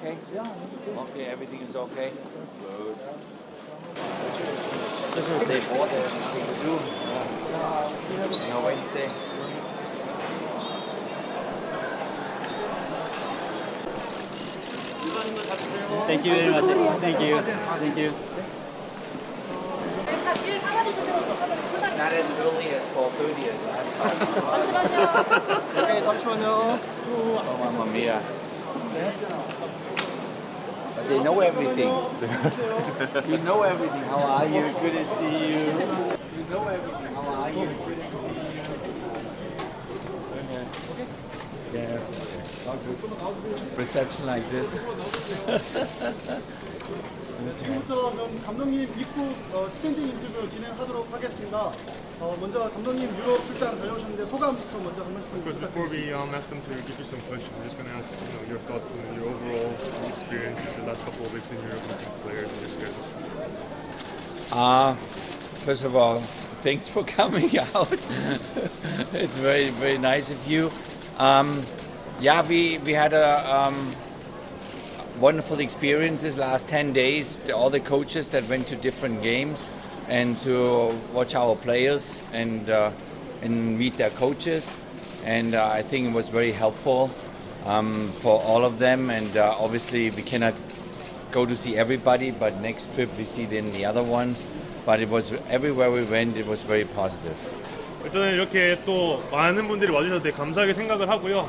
okay? Okay, everything is okay? Good. They bought everything to do. Yeah. Wednesday. Thank you very much. Thank you. Thank you. Not as early as 4:30 as last time. 네, 잠시만요. Oh, Mamma mia. But they know everything. You know everything. How are you? Good to see you. You know everything. How are you? Good to see you. Yeah. Reception like this. 지금부터 그럼 감독님 입국 스탠딩 인터뷰 진행하도록 하겠습니다. 먼저 감독님 유럽 출장 다녀오셨는데 소감부터 먼저 한 말씀 Before 부탁드리겠습니다. we ask them to give you some questions, I'm just going to ask your thoughts on your overall experience the last couple of weeks in Europe with the players and your schedule. First of all, thanks for coming out. It's very, very nice of you. Yeah, we had a wonderful experience this last 10 days. All the coaches that went to different games and to watch our players and meet their coaches. And I think it was very helpful for all of them. And obviously we cannot go to see everybody, but next trip we see then the other ones. But it was everywhere we went, it was very positive. 일단은 이렇게 또 많은 분들이 와주셔서 되게 감사하게 생각을 하고요.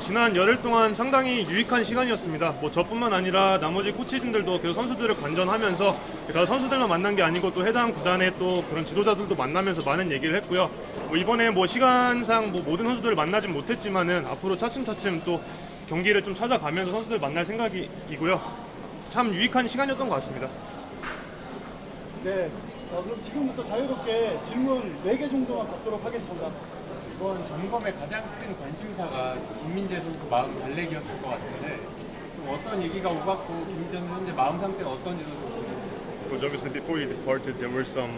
지난 열흘 동안 상당히 유익한 시간이었습니다. 저뿐만 아니라 나머지 코치진들도 계속 선수들을 관전하면서 선수들만 만난 게 아니고 또 해당 구단의 또 그런 지도자들도 만나면서 많은 얘기를 했고요. 이번에 시간상 모든 선수들을 만나진 못했지만은 앞으로 차츰차츰 또 경기를 좀 찾아가면서 선수들 만날 생각이고요. 참 유익한 시간이었던 것 같습니다. 네, 그럼 지금부터 자유롭게 질문 4개 정도만 받도록 하겠습니다. 이번 점검의 가장 큰 관심사가 김민재 선수 마음 달래기였을 것 같은데 좀 어떤 얘기가 오갔고 김민재 선수 현재 마음 상태가 어떤지도 좀 Coach, obviously before you departed, there were some,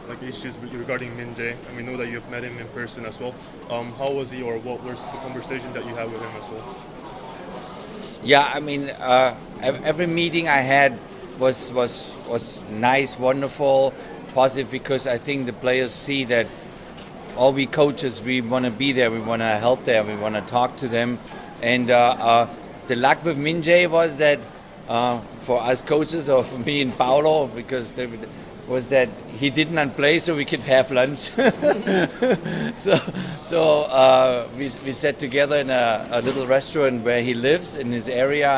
like issues regarding Min-jae, and we know that you've met him in person as well. How was he, or what was the conversation that you had with him as well? Yeah, I mean, every meeting I had was nice, wonderful, positive, because I think the players see that all we coaches, we want to be there, we want to help them, we want to talk to them. And the luck with Min-jae was that for us coaches, or for me and Paolo, because was that he did not play, so we could have lunch. so we sat together in a little restaurant where he lives in his area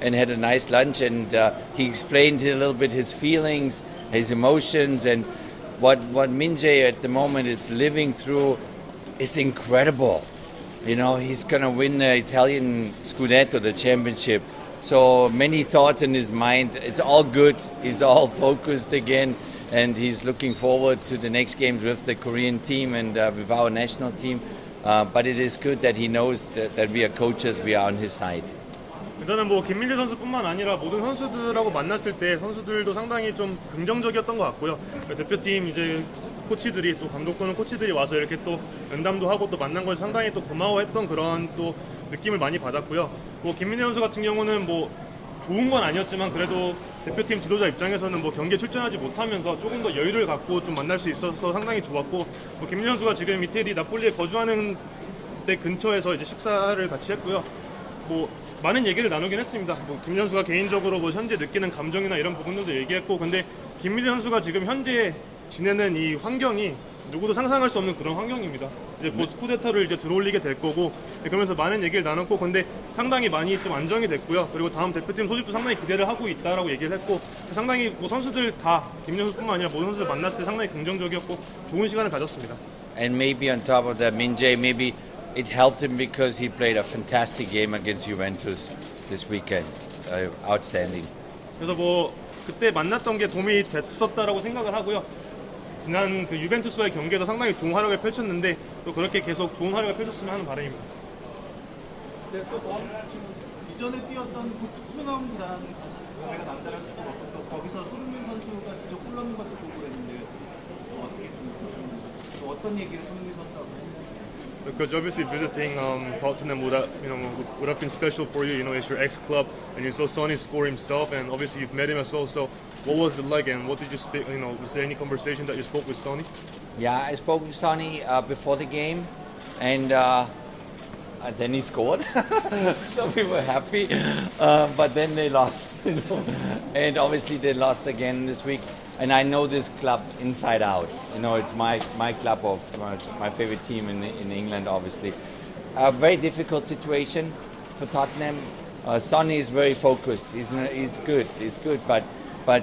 and had a nice lunch, and he explained a little bit his feelings, his emotions, and what Min-jae at the moment is living through is incredible. You know, he's going to win the Italian Scudetto, the championship. So many thoughts in his mind. It's all good. He's all focused again, and he's looking forward to the next games with the Korean team and with our national team. But it is good that he knows that we are coaches, we are on his side. 일단은 김민재 선수뿐만 아니라 모든 선수들하고 만났을 때 선수들도 상당히 좀 긍정적이었던 것 같고요. 대표팀 이제 코치들이 또 감독 또는 코치들이 와서 이렇게 또 면담도 하고 또 만난 것이 상당히 또 고마워했던 그런 또 느낌을 많이 받았고요. 김민재 선수 같은 경우는 좋은 건 아니었지만 그래도 대표팀 지도자 입장에서는 경기에 출전하지 못하면서 조금 더 여유를 갖고 좀 만날 수 있어서 상당히 좋았고, 김민재 선수가 지금 이태리 나폴리에 거주하는 데 근처에서 이제 식사를 같이 했고요. 많은 얘기를 나누긴 했습니다. 김민재 선수가 개인적으로 현재 느끼는 감정이나 이런 부분들도 얘기했고, 근데 김민재 선수가 지금 현재 지내는 이 환경이 누구도 상상할 수 없는 그런 환경입니다. 이제 곧 스코데타를 이제 들어올리게 될 거고, 그러면서 많은 얘기를 나눴고, 근데 상당히 많이 좀 안정이 됐고요. 그리고 다음 대표팀 소집도 상당히 기대를 하고 있다라고 얘기를 했고, 상당히 선수들 다 김민재 선수뿐만 아니라 모든 선수들 만났을 때 상당히 긍정적이었고 좋은 시간을 가졌습니다. And maybe on top of that, Min-jae, maybe it helped him because he played a fantastic game against Juventus this weekend. Outstanding. 그래서 그때 만났던 게 도움이 됐었다라고 생각을 하고요. 지난 그 유벤투스와의 경기에서 상당히 좋은 활약을 펼쳤는데 또 그렇게 계속 좋은 활약을 펼쳤으면 하는 바람입니다. 네, 또 이전에 뛰었던 토트넘단 감회가 남달랐을 것 같고, 또 거기서 손흥민 선수가 직접 골 넣는 것도 보고 그랬는데 어떻게 좀 보셨는지, 또 어떤 얘기를 손흥민 선수하고 했는지. Because obviously visiting Tottenham would have been special for you. You know, it's your ex-club, and you saw Sonny score himself, and obviously you've met him as well. So, what was it like, and what did you speak? You know, was there any conversation that you spoke with Sonny? Yeah, I spoke with Sonny before the game, and then he scored, so we were happy. But then they lost, you know? And obviously they lost again this week. And I know this club inside out. You know, it's my club of my favorite team in England, obviously. A very difficult situation for Tottenham. Sonny is very focused. He's good, but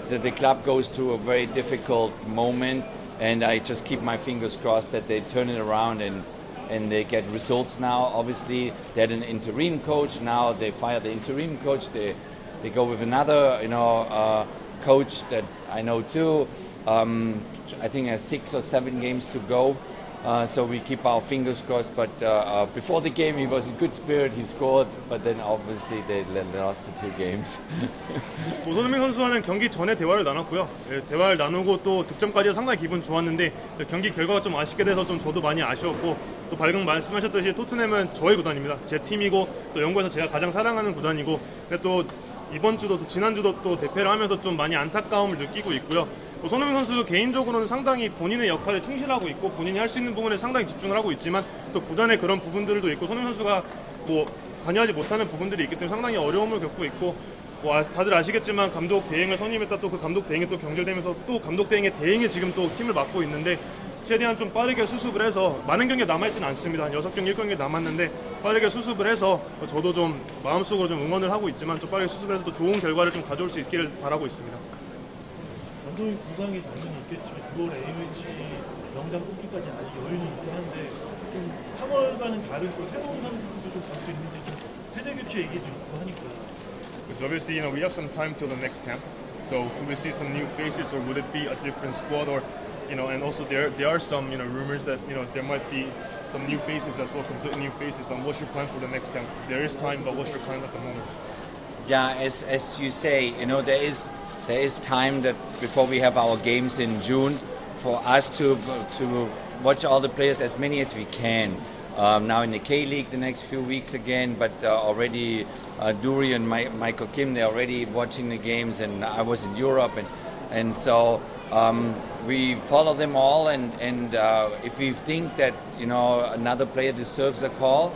the club goes through a very difficult moment, and I just keep my fingers crossed that they turn it around and they get results now. Obviously, they had an interim coach. Now they fired the interim coach. They go with another, coach that I know too. I think has 6 or 7 games to go, so we keep our fingers crossed. But before the game, he was in good spirit. He scored, but then obviously they lost the 2 games. 손흥민 선수와는 경기 전에 대화를 나눴고요. 대화를 나누고 또 득점까지 상당히 기분 좋았는데 경기 결과가 좀 아쉽게 돼서 좀 저도 많이 아쉬웠고, 또 방금 말씀하셨듯이 토트넘은 저의 구단입니다. 제 팀이고 또 영국에서 제가 가장 사랑하는 구단이고, 근데 또 이번 주도 또 지난주도 또 대패를 하면서 좀 많이 안타까움을 느끼고 있고요. 손흥민 선수 개인적으로는 상당히 본인의 역할에 충실하고 있고 본인이 할 수 있는 부분에 상당히 집중을 하고 있지만 또 구단의 그런 부분들도 있고 손흥민 선수가 뭐 관여하지 못하는 부분들이 있기 때문에 상당히 어려움을 겪고 있고, 다들 아시겠지만 감독 대행을 선임했다 또 그 감독 대행이 또 경질되면서 또 감독 대행의 대행이 지금 또 팀을 맡고 있는데 최대한 좀 빠르게 수습을 해서, 많은 경기가 남아있지는 않습니다. 한 6경기, 1경기 남았는데 빠르게 수습을 해서 저도 좀 마음속으로 좀 응원을 하고 있지만 좀 빠르게 수습을 해서 또 좋은 결과를 좀 가져올 수 있기를 바라고 있습니다. 감독님 부상이 당연히 있겠지만 9월 A매치 명단 뽑기까지 아직 여유는 있긴 한데 좀 3월과는 다른 또 새로운 선수들도 좀 볼 수 있는지 좀 세대 교체 얘기도 있고 하니까. Obviously, we have some time till the next camp. So could we see some new faces, or would it be a different squad, or and also there are some rumors that there might be some new faces as well, completely new faces. What's your plan for the next camp? There is time, but what's your plan at the moment? Yeah, as you say, there is time that before we have our games in June for us to watch all the players, as many as we can. Now in the K-League the next few weeks again, but already Duri and Michael Kim, they're already watching the games, and I was in Europe, and so we follow them all, and if we think that another player deserves a call,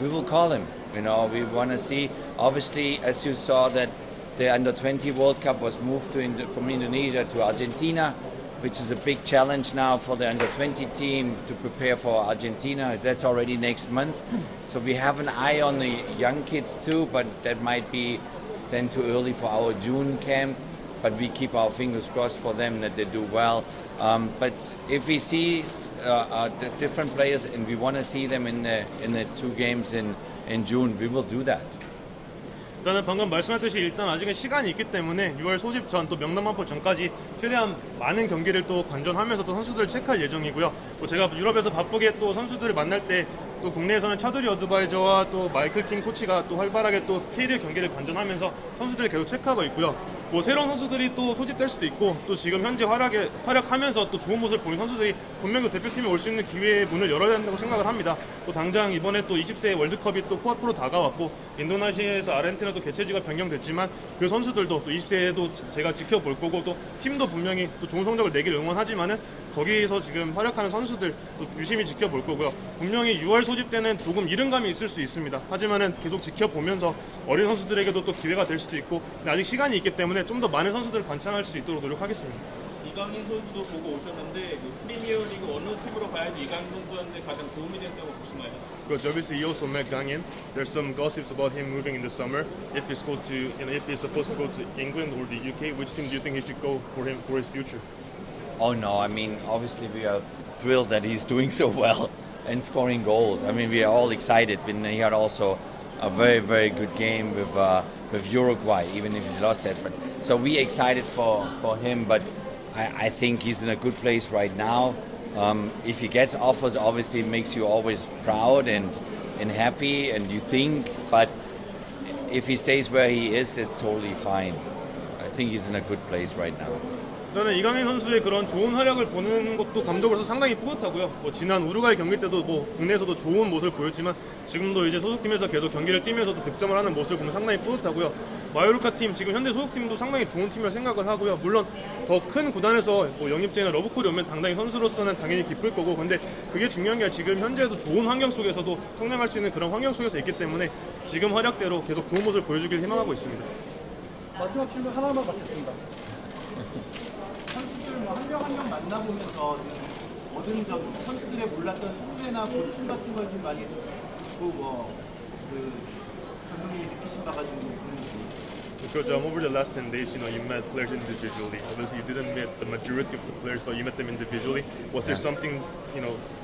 we will call him. We want to see, obviously, as you saw, that the Under-20 World Cup was moved from Indonesia to Argentina, which is a big challenge now for the Under-20 team to prepare for Argentina. That's already next month. So we have an eye on the young kids too, but that might be then too early for our June camp. But we keep our fingers crossed for them that they do well. But if we see the different players and we want to see them in the 2 games in June, we will do that. 일단은 방금 말씀하셨듯이 일단 아직은 시간이 있기 때문에 6월 소집 전 또 명단 발표 전까지 최대한 많은 경기를 또 관전하면서 또 선수들을 체크할 예정이고요. 또 제가 유럽에서 바쁘게 또 선수들을 만날 때 또 국내에서는 차두리 어드바이저와 또 마이클 킹 코치가 또 활발하게 또 K리그 경기를 관전하면서 선수들을 계속 체크하고 있고요. 뭐 새로운 선수들이 또 소집될 수도 있고, 또 지금 현재 활약하면서 또 좋은 모습을 보인 선수들이 분명히 대표팀에 올 수 있는 기회의 문을 열어야 된다고 생각을 합니다. 또 당장 이번에 또 20세 월드컵이 또 코앞으로 다가왔고, 인도네시아에서 아르헨티나도 개최지가 변경됐지만 그 선수들도 또 20세에도 제가 지켜볼 거고, 또 팀도 분명히 또 좋은 성적을 내기를 응원하지만은 거기에서 지금 활약하는 선수들 또 유심히 지켜볼 거고요. 분명히 6월 소집 때는 조금 이른감이 있을 수 있습니다. 하지만은 계속 지켜보면서 어린 선수들에게도 또 기회가 될 수도 있고, 근데 아직 시간이 있기 때문에 좀 더 많은 선수들을 관찰할 수 있도록 노력하겠습니다. 이강인 선수도 보고 오셨는데 프리미어리그 어느 팀으로 가야지 이강인 선수한테 가장 도움이 된다고 보시나요? Because obviously you also met Gang In. There's some gossips about him moving in the summer. If he's supposed to go to England or the UK, which team do you think he should go for his future? Oh no, I mean, obviously we are thrilled that he's doing so well and scoring goals. I mean, we are all excited. And he had also a very, very good game with Uruguay, even if he lost that. But so we excited for him, but I think he's in a good place right now. If he gets offers, obviously it makes you always proud and happy, and you think, but if he stays where he is, that's totally fine. I think he's in a good place right now. 저는 이강인 선수의 그런 좋은 활약을 보는 것도 감독으로서 상당히 뿌듯하고요. 뭐 지난 우루과이 경기 때도 뭐 국내에서도 좋은 모습을 보였지만 지금도 이제 소속팀에서 계속 경기를 뛰면서도 득점을 하는 모습을 보면 상당히 뿌듯하고요. 마요르카 팀 지금 현대 소속팀도 상당히 좋은 팀이라고 생각을 하고요. 물론 더 큰 구단에서 뭐 영입제나 러브콜이 오면 당당히 선수로서는 당연히 기쁠 거고, 근데 그게 중요한 게 지금 현재도 좋은 환경 속에서도 성장할 수 있는 그런 환경 속에서 있기 때문에 지금 활약대로 계속 좋은 모습을 보여주길 희망하고 있습니다. 마지막 질문 하나만 받겠습니다. 선수들 뭐 한 명 한 명 만나보면서 얻은 점, 선수들의 몰랐던 속내나 고충 같은 걸 좀 많이 듣고 그 감독님이 느끼신 바가 좀 있는지. Because over the last 10 days, you met players individually. Obviously, you didn't meet the majority of the players, but you met them individually. Was there something,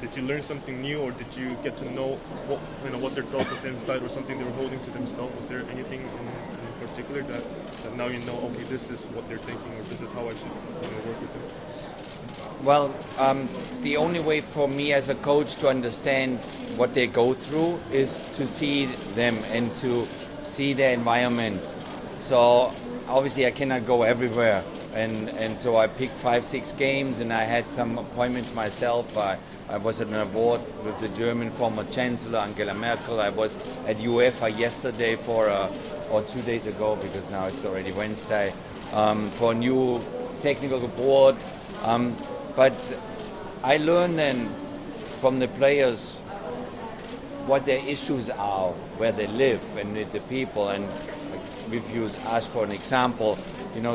did you learn something new, or did you get to know what their thought was inside, or something they were holding to themselves? Was there anything in particular that now you know, okay, this is what they're thinking, or this is how I should work with them? Well, the only way for me as a coach to understand what they go through is to see them and to see their environment. So obviously I cannot go everywhere, and so I picked 5-6 games, and I had some appointments myself. I was at an award with the German former Chancellor Angela Merkel. I was at UEFA yesterday or 2 days ago, because now it's already Wednesday, for a new technical board. But I learned then from the players what their issues are, where they live, and with the people. And if you ask for an example,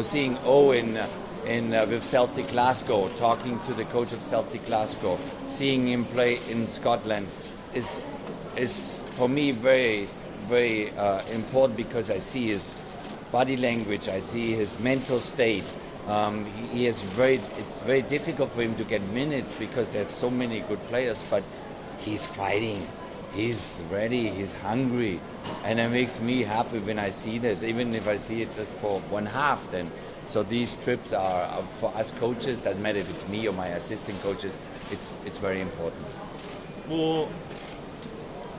seeing Owen with Celtic Glasgow, talking to the coach of Celtic Glasgow, seeing him play in Scotland is for me very, very important, because I see his body language, I see his mental state. It's very difficult for him to get minutes because they have so many good players, but he's fighting. He's ready, he's hungry, and it makes me happy when I see this, even if I see it just for one half then. So these trips are for us coaches, doesn't matter if it's me or my assistant coaches, it's very important.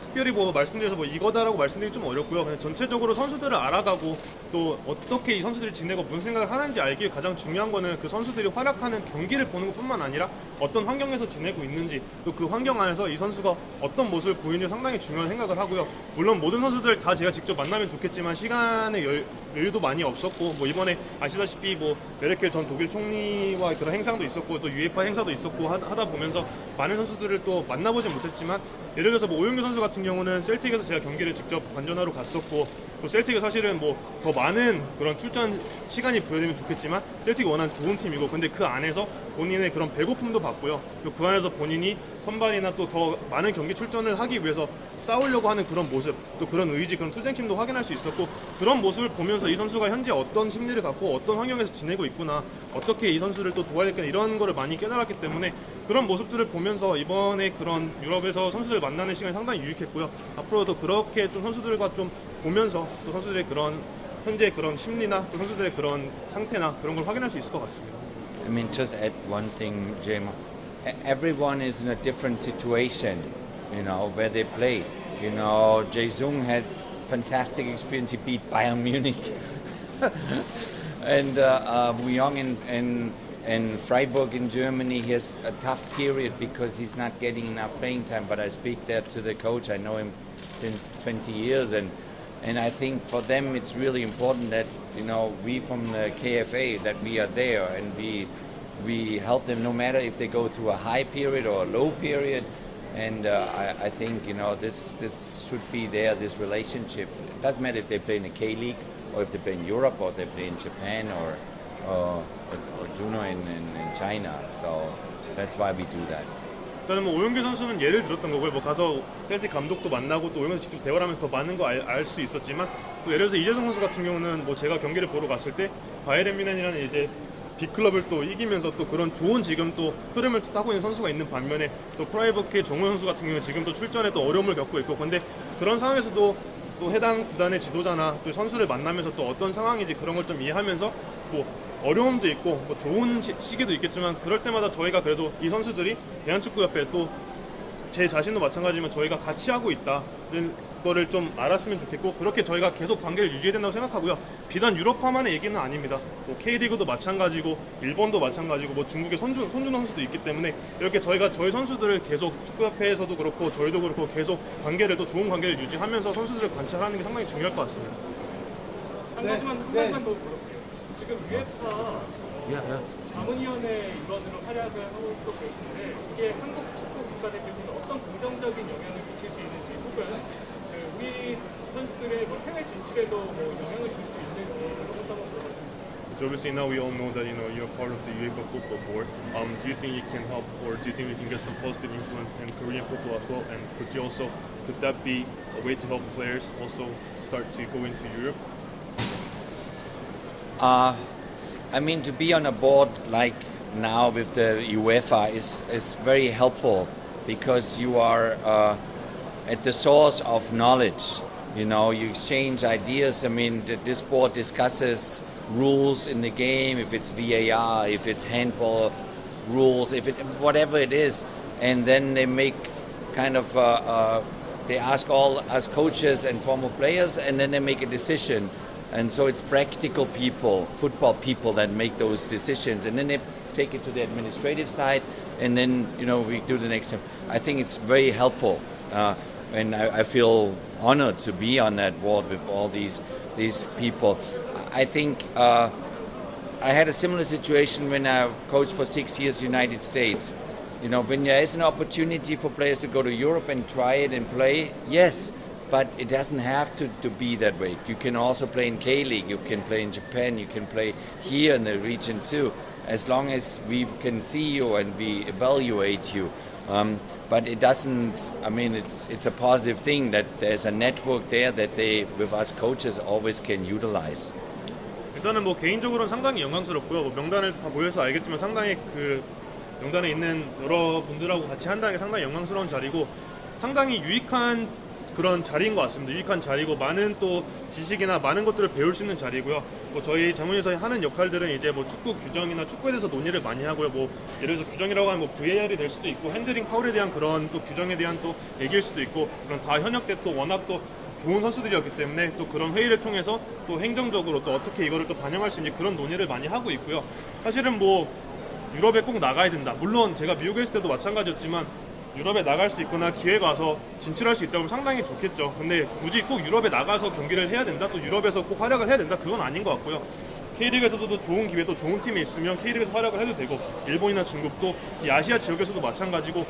특별히 말씀드려서 이거다라고 말씀드리기 좀 어렵고요. 그냥 전체적으로 선수들을 알아가고 또 어떻게 이 선수들이 지내고 무슨 생각을 하는지 알기 가장 중요한 거는 그 선수들이 활약하는 경기를 보는 것뿐만 아니라 어떤 환경에서 지내고 있는지, 또 그 환경 안에서 이 선수가 어떤 모습을 보이는지 상당히 중요한 생각을 하고요. 물론 모든 선수들 다 제가 직접 만나면 좋겠지만 시간의 여유도 많이 없었고, 이번에 아시다시피 메르켈 전 독일 총리와 그런 행사도 있었고, 또 UEFA 행사도 있었고 하다 보면서 많은 선수들을 또 만나보진 못했지만, 예를 들어서 오영규 선수 같은 경우는 셀틱에서 제가 경기를 직접 관전하러 갔었고, 또 셀틱이 사실은 더 많은 그런 출전 시간이 부여되면 좋겠지만 셀틱이 워낙 좋은 팀이고, 근데 그 안에서 본인의 그런 배고픔도 봤고요. 또 그 안에서 본인이 선발이나 또 더 많은 경기 출전을 하기 위해서 싸우려고 하는 그런 모습, 또 그런 의지, 그런 투쟁심도 확인할 수 있었고, 그런 모습을 보면서 이 선수가 현재 어떤 심리를 갖고 어떤 환경에서 지내고 있구나, 어떻게 이 선수를 또 도와야 될까, 이런 거를 많이 깨달았기 때문에 그런 모습들을 보면서 이번에 그런 유럽에서 선수들 만나는 시간이 상당히 유익했고요. 앞으로도 그렇게 좀 선수들과 좀 보면서 또 선수들의 그런 현재 그런 심리나 또 선수들의 그런 상태나 그런 걸 확인할 수 있을 것 같습니다. I mean, just add one thing, Jim. Everyone is in a different situation, where they play. Jae-sung had fantastic experience. He beat Bayern Munich. And Wu Yong in Freiburg in Germany, he has a tough period because he's not getting enough playing time. But I speak there to the coach. I know him since 20 years. And I think for them it's really important that, we from the KFA, that we are there and we help them no matter if they go through a high period or a low period. And I think, this should be there, this relationship. It doesn't matter if they play in the K-League or if they play in Europe or they play in Japan or Juno in China. So that's why we do that. 일단은 오영규 선수는 예를 들었던 거고요. 가서 셀틱 감독도 만나고 또 오영규 직접 대화를 하면서 더 많은 거 알 수 있었지만, 또 예를 들어서 이재성 선수 같은 경우는 제가 경기를 보러 갔을 때 바이에른 뮌헨이라는 이제 빅클럽을 또 이기면서 또 그런 좋은 지금 또 흐름을 또 타고 있는 선수가 있는 반면에, 또 프라이부르크의 정우 선수 같은 경우는 지금 또 출전에 또 어려움을 겪고 있고, 근데 그런 상황에서도 또 해당 구단의 지도자나 또 선수를 만나면서 또 어떤 상황인지 그런 걸 좀 이해하면서 어려움도 있고 좋은 시기도 있겠지만, 그럴 때마다 저희가 그래도 이 선수들이 대한축구협회 또 제 자신도 마찬가지지만 저희가 같이 하고 있다는 그거를 좀 알았으면 좋겠고 그렇게 저희가 계속 관계를 유지해야 된다고 생각하고요. 비단 유럽화만의 얘기는 아닙니다. 뭐 K리그도 마찬가지고 일본도 마찬가지고 뭐 중국의 손준호 선수도 있기 때문에 이렇게 저희가 저희 선수들을 계속 축구협회에서도 그렇고 저희도 그렇고 계속 관계를 또 좋은 관계를 유지하면서 선수들을 관찰하는 게 상당히 중요할 것 같습니다. 한 가지만 더 물어볼게요. 지금 UEFA 자문위원회 일원으로 활약을 하고 있고 계신데 이게 한국 축구 국가대표팀에 어떤 긍정적인 영향을 미칠 수 있는지 혹은 우리 선수들의 뭐 해외 진출에도 뭐 영향을 줄 수 있는지 이런 것도 한번 물어봤습니다. So obviously now we all know that you're part of the UEFA football board. Do you think it can help, or do you think we can get some positive influence in Korean football as well? And could that be a way to help players also start to go into Europe? I mean, to be on a board like now with the UEFA is very helpful because you are at the source of knowledge. You know, you exchange ideas. I mean, this board discusses rules in the game, if it's VAR, if it's handball rules, if it whatever it is, and then they make kind of they ask all us coaches and former players, and then they make a decision. And so it's practical people, football people, that make those decisions, and then they take it to the administrative side, and then we do the next step. I think it's very helpful, and I feel honored to be on that board with all these people. I think I had a similar situation when I coached for 6 years United States. When there is an opportunity for players to go to Europe and try it and play, yes. But it doesn't have to be that way. You can also play in K-League, you can play in Japan, you can play here in the region too, as long as we can see you and we evaluate you. But it doesn't, I mean, it's a positive thing that there's a network there that they, with us coaches, always can utilize. 일단은 뭐 개인적으로는 상당히 영광스럽고요. 뭐 명단을 다 보여서 알겠지만 상당히 그 명단에 있는 여러 분들하고 같이 한다는 게 상당히 영광스러운 자리고 상당히 유익한 그런 자리인 것 같습니다. 유익한 자리고 많은 또 지식이나 많은 것들을 배울 수 있는 자리고요. 뭐 저희 자문에서 하는 역할들은 이제 뭐 축구 규정이나 축구에 대해서 논의를 많이 하고요. 뭐 예를 들어서 규정이라고 하면 뭐 VAR이 될 수도 있고 핸들링 파울에 대한 그런 또 규정에 대한 또 얘기일 수도 있고 그런 다 현역 때 또 워낙 또 좋은 선수들이었기 때문에 또 그런 회의를 통해서 또 행정적으로 또 어떻게 이거를 또 반영할 수 있는지 그런 논의를 많이 하고 있고요. 사실은 뭐 유럽에 꼭 나가야 된다. 물론 제가 미국에 있을 때도 마찬가지였지만 유럽에 나갈 수 있거나 기회가 와서 진출할 수 있다면 상당히 좋겠죠. 근데 굳이 꼭 유럽에 나가서 경기를 해야 된다, 또 유럽에서 꼭 활약을 해야 된다, 그건 아닌 것 같고요. K리그에서도 좋은 기회, 또 좋은 팀이 있으면 K리그에서 활약을 해도 되고 일본이나 중국도 이 아시아 지역에서도 마찬가지고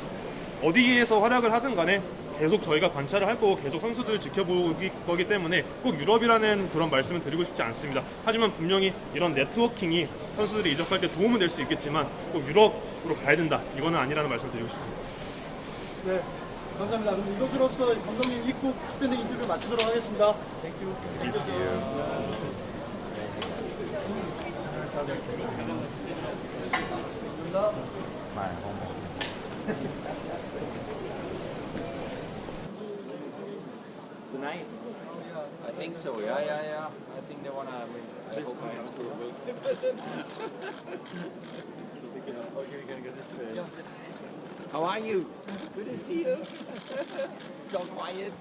어디에서 활약을 하든 간에 계속 저희가 관찰을 할 거고 계속 선수들을 지켜보기 거기 때문에 꼭 유럽이라는 그런 말씀을 드리고 싶지 않습니다. 하지만 분명히 이런 네트워킹이 선수들이 이적할 때 도움은 될 수 있겠지만 꼭 유럽으로 가야 된다, 이거는 아니라는 말씀을 드리고 싶습니다. 네, 감사합니다. 그럼 이것으로서 감독님 입국 스탠딩 인터뷰 마치도록 하겠습니다. 땡큐. Tonight? I think so. Yeah. I think they wanna. I hope I am too. Okay, we're gonna go this way. How are you? Good to see you. So quiet.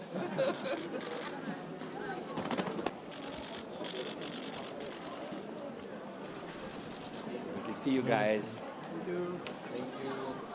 Good to see you guys. Thank you.